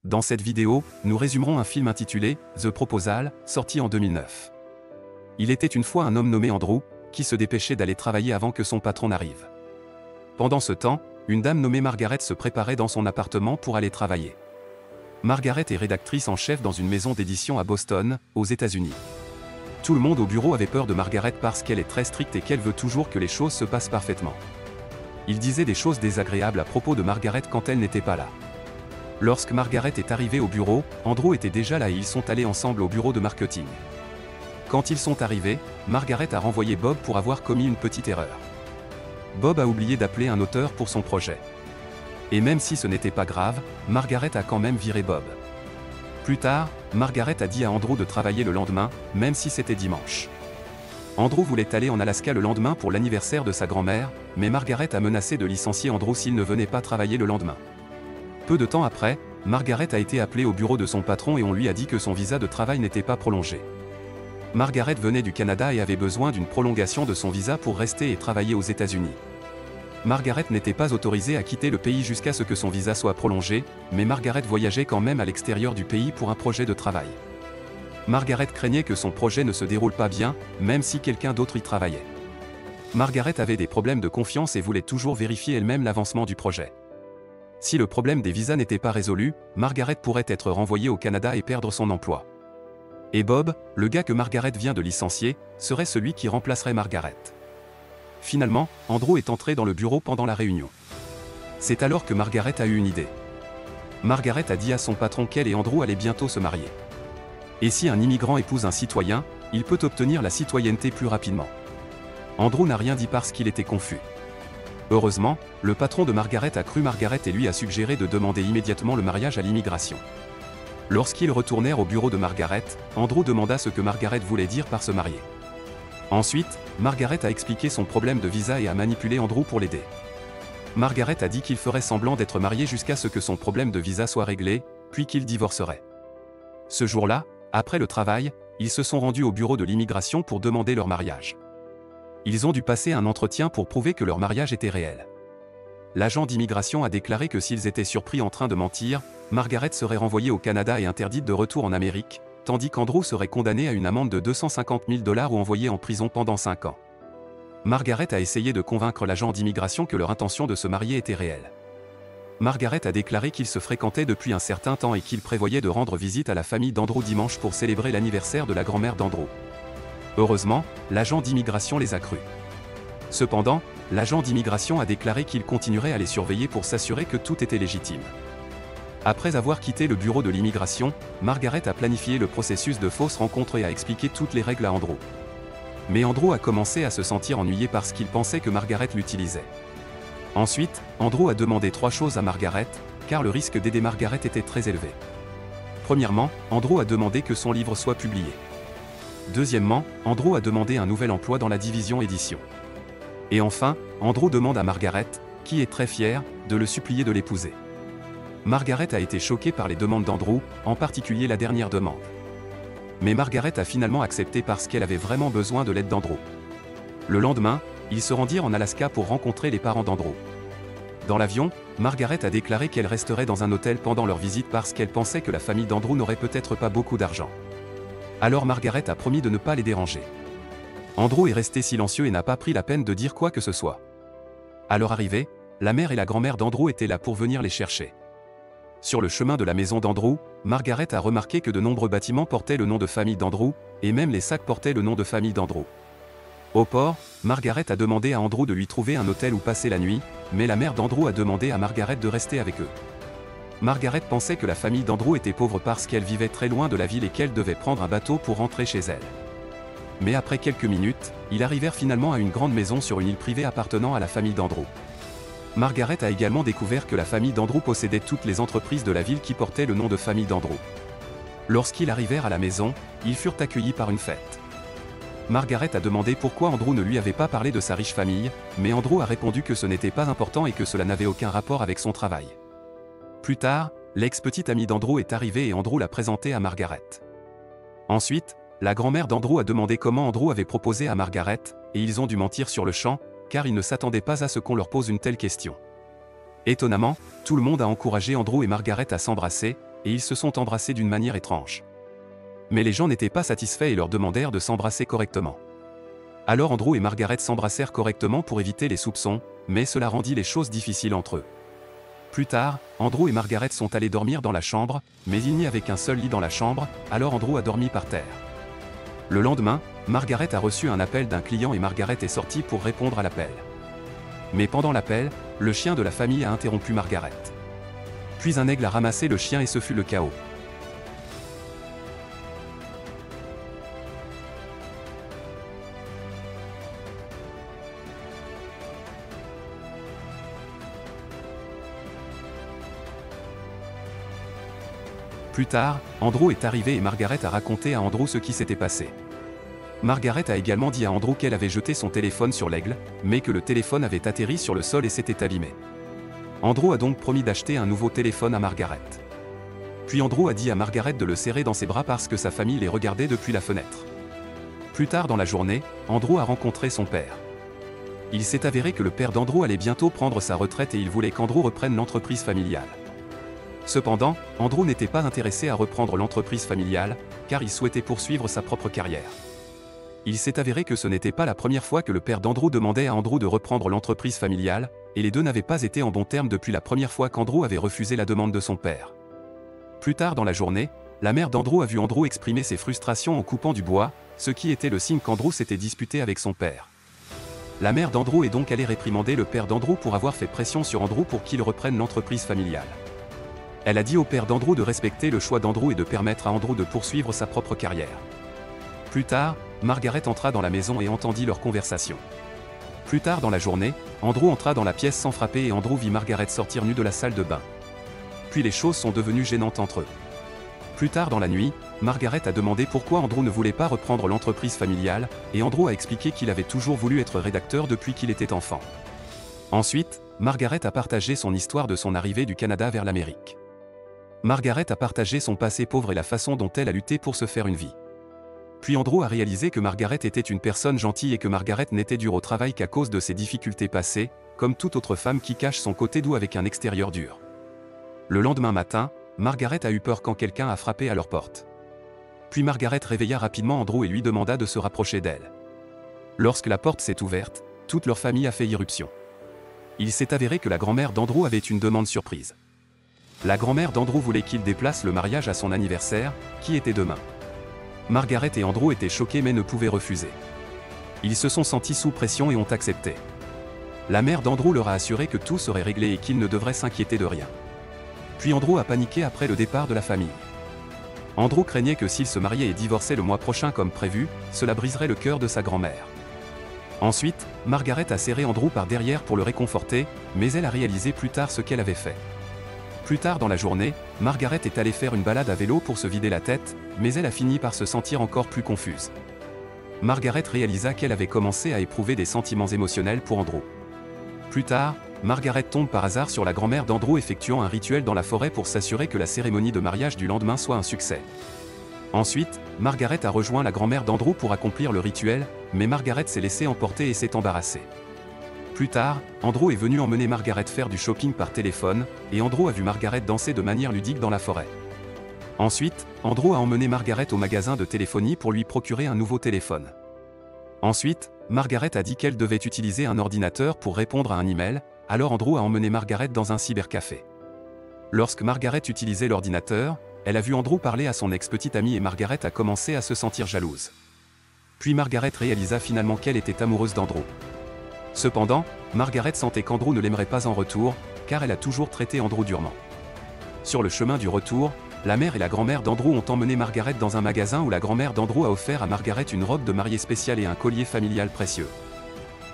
Dans cette vidéo, nous résumerons un film intitulé The Proposal, sorti en 2009. Il était une fois un homme nommé Andrew, qui se dépêchait d'aller travailler avant que son patron n'arrive. Pendant ce temps, une dame nommée Margaret se préparait dans son appartement pour aller travailler. Margaret est rédactrice en chef dans une maison d'édition à Boston, aux États-Unis. Tout le monde au bureau avait peur de Margaret parce qu'elle est très stricte et qu'elle veut toujours que les choses se passent parfaitement. Il disait des choses désagréables à propos de Margaret quand elle n'était pas là. Lorsque Margaret est arrivée au bureau, Andrew était déjà là et ils sont allés ensemble au bureau de marketing. Quand ils sont arrivés, Margaret a renvoyé Bob pour avoir commis une petite erreur. Bob a oublié d'appeler un auteur pour son projet. Et même si ce n'était pas grave, Margaret a quand même viré Bob. Plus tard, Margaret a dit à Andrew de travailler le lendemain, même si c'était dimanche. Andrew voulait aller en Alaska le lendemain pour l'anniversaire de sa grand-mère, mais Margaret a menacé de licencier Andrew s'il ne venait pas travailler le lendemain. Peu de temps après, Margaret a été appelée au bureau de son patron et on lui a dit que son visa de travail n'était pas prolongé. Margaret venait du Canada et avait besoin d'une prolongation de son visa pour rester et travailler aux États-Unis. Margaret n'était pas autorisée à quitter le pays jusqu'à ce que son visa soit prolongé, mais Margaret voyageait quand même à l'extérieur du pays pour un projet de travail. Margaret craignait que son projet ne se déroule pas bien, même si quelqu'un d'autre y travaillait. Margaret avait des problèmes de confiance et voulait toujours vérifier elle-même l'avancement du projet. Si le problème des visas n'était pas résolu, Margaret pourrait être renvoyée au Canada et perdre son emploi. Et Bob, le gars que Margaret vient de licencier, serait celui qui remplacerait Margaret. Finalement, Andrew est entré dans le bureau pendant la réunion. C'est alors que Margaret a eu une idée. Margaret a dit à son patron qu'elle et Andrew allaient bientôt se marier. Et si un immigrant épouse un citoyen, il peut obtenir la citoyenneté plus rapidement. Andrew n'a rien dit parce qu'il était confus. Heureusement, le patron de Margaret a cru Margaret et lui a suggéré de demander immédiatement le mariage à l'immigration. Lorsqu'ils retournèrent au bureau de Margaret, Andrew demanda ce que Margaret voulait dire par se marier. Ensuite, Margaret a expliqué son problème de visa et a manipulé Andrew pour l'aider. Margaret a dit qu'il ferait semblant d'être marié jusqu'à ce que son problème de visa soit réglé, puis qu'il divorcerait. Ce jour-là, après le travail, ils se sont rendus au bureau de l'immigration pour demander leur mariage. Ils ont dû passer un entretien pour prouver que leur mariage était réel. L'agent d'immigration a déclaré que s'ils étaient surpris en train de mentir, Margaret serait renvoyée au Canada et interdite de retour en Amérique, tandis qu'Andrew serait condamné à une amende de 250 000 $ ou envoyé en prison pendant 5 ans. Margaret a essayé de convaincre l'agent d'immigration que leur intention de se marier était réelle. Margaret a déclaré qu'ils se fréquentaient depuis un certain temps et qu'ils prévoyaient de rendre visite à la famille d'Andrew dimanche pour célébrer l'anniversaire de la grand-mère d'Andrew. Heureusement, l'agent d'immigration les a crus. Cependant, l'agent d'immigration a déclaré qu'il continuerait à les surveiller pour s'assurer que tout était légitime. Après avoir quitté le bureau de l'immigration, Margaret a planifié le processus de fausse rencontre et a expliqué toutes les règles à Andrew. Mais Andrew a commencé à se sentir ennuyé parce qu'il pensait que Margaret l'utilisait. Ensuite, Andrew a demandé 3 choses à Margaret, car le risque d'aider Margaret était très élevé. Premièrement, Andrew a demandé que son livre soit publié. Deuxièmement, Andrew a demandé un nouvel emploi dans la division édition. Et enfin, Andrew demande à Margaret, qui est très fière, de le supplier de l'épouser. Margaret a été choquée par les demandes d'Andrew, en particulier la dernière demande. Mais Margaret a finalement accepté parce qu'elle avait vraiment besoin de l'aide d'Andrew. Le lendemain, ils se rendirent en Alaska pour rencontrer les parents d'Andrew. Dans l'avion, Margaret a déclaré qu'elle resterait dans un hôtel pendant leur visite parce qu'elle pensait que la famille d'Andrew n'aurait peut-être pas beaucoup d'argent. Alors Margaret a promis de ne pas les déranger. Andrew est resté silencieux et n'a pas pris la peine de dire quoi que ce soit. À leur arrivée, la mère et la grand-mère d'Andrew étaient là pour venir les chercher. Sur le chemin de la maison d'Andrew, Margaret a remarqué que de nombreux bâtiments portaient le nom de famille d'Andrew, et même les sacs portaient le nom de famille d'Andrew. Au port, Margaret a demandé à Andrew de lui trouver un hôtel où passer la nuit, mais la mère d'Andrew a demandé à Margaret de rester avec eux. Margaret pensait que la famille d'Andrew était pauvre parce qu'elle vivait très loin de la ville et qu'elle devait prendre un bateau pour rentrer chez elle. Mais après quelques minutes, ils arrivèrent finalement à une grande maison sur une île privée appartenant à la famille d'Andrew. Margaret a également découvert que la famille d'Andrew possédait toutes les entreprises de la ville qui portaient le nom de famille d'Andrew. Lorsqu'ils arrivèrent à la maison, ils furent accueillis par une fête. Margaret a demandé pourquoi Andrew ne lui avait pas parlé de sa riche famille, mais Andrew a répondu que ce n'était pas important et que cela n'avait aucun rapport avec son travail. Plus tard, l'ex-petite amie d'Andrew est arrivée et Andrew l'a présentée à Margaret. Ensuite, la grand-mère d'Andrew a demandé comment Andrew avait proposé à Margaret, et ils ont dû mentir sur le champ, car ils ne s'attendaient pas à ce qu'on leur pose une telle question. Étonnamment, tout le monde a encouragé Andrew et Margaret à s'embrasser, et ils se sont embrassés d'une manière étrange. Mais les gens n'étaient pas satisfaits et leur demandèrent de s'embrasser correctement. Alors Andrew et Margaret s'embrassèrent correctement pour éviter les soupçons, mais cela rendit les choses difficiles entre eux. Plus tard, Andrew et Margaret sont allés dormir dans la chambre, mais il n'y avait qu'un seul lit dans la chambre, alors Andrew a dormi par terre. Le lendemain, Margaret a reçu un appel d'un client et Margaret est sortie pour répondre à l'appel. Mais pendant l'appel, le chien de la famille a interrompu Margaret. Puis un aigle a ramassé le chien et ce fut le chaos. Plus tard, Andrew est arrivé et Margaret a raconté à Andrew ce qui s'était passé. Margaret a également dit à Andrew qu'elle avait jeté son téléphone sur l'aigle, mais que le téléphone avait atterri sur le sol et s'était abîmé. Andrew a donc promis d'acheter un nouveau téléphone à Margaret. Puis Andrew a dit à Margaret de le serrer dans ses bras parce que sa famille les regardait depuis la fenêtre. Plus tard dans la journée, Andrew a rencontré son père. Il s'est avéré que le père d'Andrew allait bientôt prendre sa retraite et il voulait qu'Andrew reprenne l'entreprise familiale. Cependant, Andrew n'était pas intéressé à reprendre l'entreprise familiale, car il souhaitait poursuivre sa propre carrière. Il s'est avéré que ce n'était pas la première fois que le père d'Andrew demandait à Andrew de reprendre l'entreprise familiale, et les deux n'avaient pas été en bons termes depuis la première fois qu'Andrew avait refusé la demande de son père. Plus tard dans la journée, la mère d'Andrew a vu Andrew exprimer ses frustrations en coupant du bois, ce qui était le signe qu'Andrew s'était disputé avec son père. La mère d'Andrew est donc allée réprimander le père d'Andrew pour avoir fait pression sur Andrew pour qu'il reprenne l'entreprise familiale. Elle a dit au père d'Andrew de respecter le choix d'Andrew et de permettre à Andrew de poursuivre sa propre carrière. Plus tard, Margaret entra dans la maison et entendit leur conversation. Plus tard dans la journée, Andrew entra dans la pièce sans frapper et Andrew vit Margaret sortir nue de la salle de bain. Puis les choses sont devenues gênantes entre eux. Plus tard dans la nuit, Margaret a demandé pourquoi Andrew ne voulait pas reprendre l'entreprise familiale, et Andrew a expliqué qu'il avait toujours voulu être rédacteur depuis qu'il était enfant. Ensuite, Margaret a partagé son histoire de son arrivée du Canada vers l'Amérique. Margaret a partagé son passé pauvre et la façon dont elle a lutté pour se faire une vie. Puis Andrew a réalisé que Margaret était une personne gentille et que Margaret n'était dure au travail qu'à cause de ses difficultés passées, comme toute autre femme qui cache son côté doux avec un extérieur dur. Le lendemain matin, Margaret a eu peur quand quelqu'un a frappé à leur porte. Puis Margaret réveilla rapidement Andrew et lui demanda de se rapprocher d'elle. Lorsque la porte s'est ouverte, toute leur famille a fait irruption. Il s'est avéré que la grand-mère d'Andrew avait une demande surprise. La grand-mère d'Andrew voulait qu'il déplace le mariage à son anniversaire, qui était demain. Margaret et Andrew étaient choqués mais ne pouvaient refuser. Ils se sont sentis sous pression et ont accepté. La mère d'Andrew leur a assuré que tout serait réglé et qu'ils ne devraient s'inquiéter de rien. Puis Andrew a paniqué après le départ de la famille. Andrew craignait que s'il se mariait et divorçait le mois prochain comme prévu, cela briserait le cœur de sa grand-mère. Ensuite, Margaret a serré Andrew par derrière pour le réconforter, mais elle a réalisé plus tard ce qu'elle avait fait. Plus tard dans la journée, Margaret est allée faire une balade à vélo pour se vider la tête, mais elle a fini par se sentir encore plus confuse. Margaret réalisa qu'elle avait commencé à éprouver des sentiments émotionnels pour Andrew. Plus tard, Margaret tombe par hasard sur la grand-mère d'Andrew effectuant un rituel dans la forêt pour s'assurer que la cérémonie de mariage du lendemain soit un succès. Ensuite, Margaret a rejoint la grand-mère d'Andrew pour accomplir le rituel, mais Margaret s'est laissée emporter et s'est embarrassée. Plus tard, Andrew est venu emmener Margaret faire du shopping par téléphone, et Andrew a vu Margaret danser de manière ludique dans la forêt. Ensuite, Andrew a emmené Margaret au magasin de téléphonie pour lui procurer un nouveau téléphone. Ensuite, Margaret a dit qu'elle devait utiliser un ordinateur pour répondre à un email, alors Andrew a emmené Margaret dans un cybercafé. Lorsque Margaret utilisait l'ordinateur, elle a vu Andrew parler à son ex-petite amie et Margaret a commencé à se sentir jalouse. Puis Margaret réalisa finalement qu'elle était amoureuse d'Andrew. Cependant, Margaret sentait qu'Andrew ne l'aimerait pas en retour, car elle a toujours traité Andrew durement. Sur le chemin du retour, la mère et la grand-mère d'Andrew ont emmené Margaret dans un magasin où la grand-mère d'Andrew a offert à Margaret une robe de mariée spéciale et un collier familial précieux.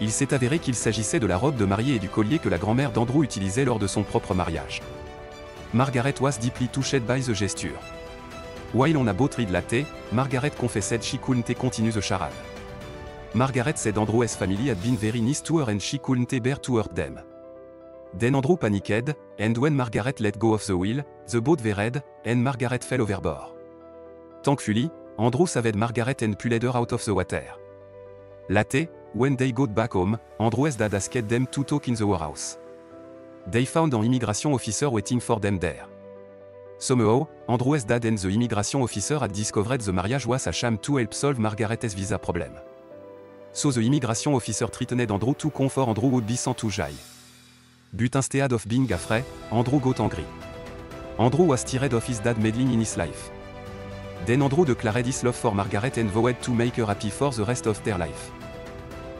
Il s'est avéré qu'il s'agissait de la robe de mariée et du collier que la grand-mère d'Andrew utilisait lors de son propre mariage. Margaret was deeply touched by the gesture. While on a both read latte, Margaret confessed she couldn't continue the charade. Margaret said Andrew's family had been very nice to her and she couldn't bear to hurt them. Then Andrew panicked, and when Margaret let go of the wheel, the boat veered, and Margaret fell overboard. Thankfully, Andrew saved Margaret and pulled her out of the water. Later, when they got back home, Andrew's dad asked them to talk in the warehouse. They found an immigration officer waiting for them there. Somehow, Andrew's dad and the immigration officer had discovered the marriage was a sham to help solve Margaret's visa problem. So the immigration officer threatened Andrew to come for Andrew would be sent to jail. But instead of being afraid, Andrew got angry. Andrew was tired of his dad meddling in his life. Then Andrew declared his love for Margaret and vowed to make her happy for the rest of their life.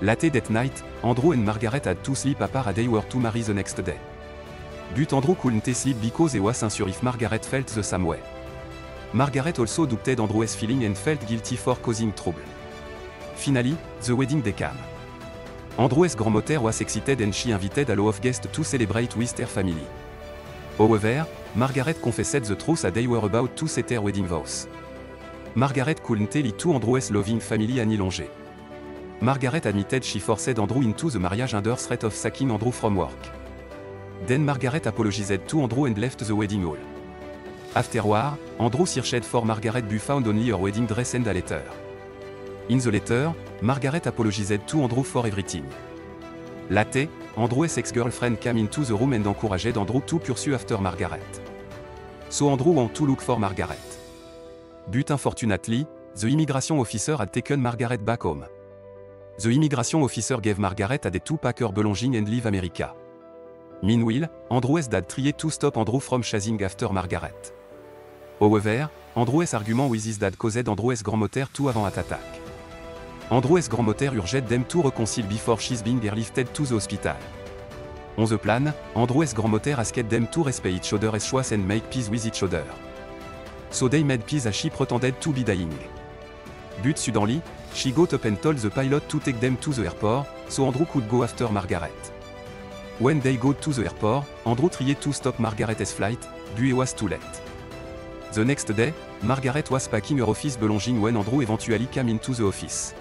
Late that night, Andrew and Margaret had to sleep apart as they were to marry the next day. But Andrew couldn't sleep because he was unsure if Margaret felt the same way. Margaret also doubted Andrew's feeling and felt guilty for causing trouble. Finally, the wedding day came. Andrew's grandmother was excited and she invited a lot of guests to celebrate with her family. However, Margaret confessed the truth as they were about to set her wedding vows. Margaret couldn't tell it to Andrew's loving family any longer. Margaret admitted she forced Andrew into the marriage under threat of sacking Andrew from work. Then Margaret apologized to Andrew and left the wedding hall. Afterward, Andrew searched for Margaret but found only her wedding dress and a letter. In the letter, Margaret apologized to Andrew for everything. Late, Andrew's ex-girlfriend came into the room and encouraged Andrew to pursue after Margaret. So Andrew went to look for Margaret. But unfortunately, the immigration officer had taken Margaret back home. The immigration officer gave Margaret a day to pack her belongings and leave America. Meanwhile, Andrew's dad tried to stop Andrew from chasing after Margaret. However, Andrew's argument with his dad caused Andrew's grandmother to have an attack. Andrew's grandmother urged them to reconcile before she's being airlifted to the hospital. On the plan, Andrew's grandmother asked them to respect each other as choice and make peace with each other. So they made peace as she pretended to be dying. But suddenly, she got up and told the pilot to take them to the airport, so Andrew could go after Margaret. When they got to the airport, Andrew tried to stop Margaret's flight, but it was too late. The next day, Margaret was packing her office belongings when Andrew eventually came into the office.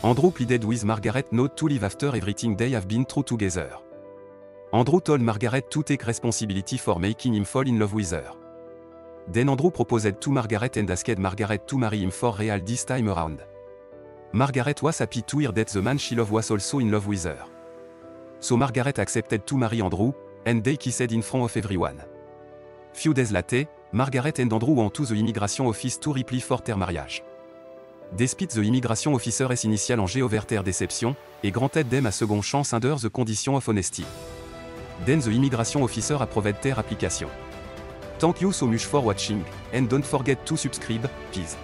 Andrew pleaded with Margaret not to leave after everything they have been through together. Andrew told Margaret to take responsibility for making him fall in love with her. Then Andrew proposed to Margaret and asked Margaret to marry him for real this time around. Margaret was happy to hear that the man she loved was also in love with her. So Margaret accepted to marry Andrew, and they kissed in front of everyone. Few days later, Margaret and Andrew went to the immigration office to reply for their marriage. Despite the immigration officer's initial anger over their deception, et granted them a second chance under the condition of honesty. Then the immigration officer approved their application. Thank you so much for watching, and don't forget to subscribe, please.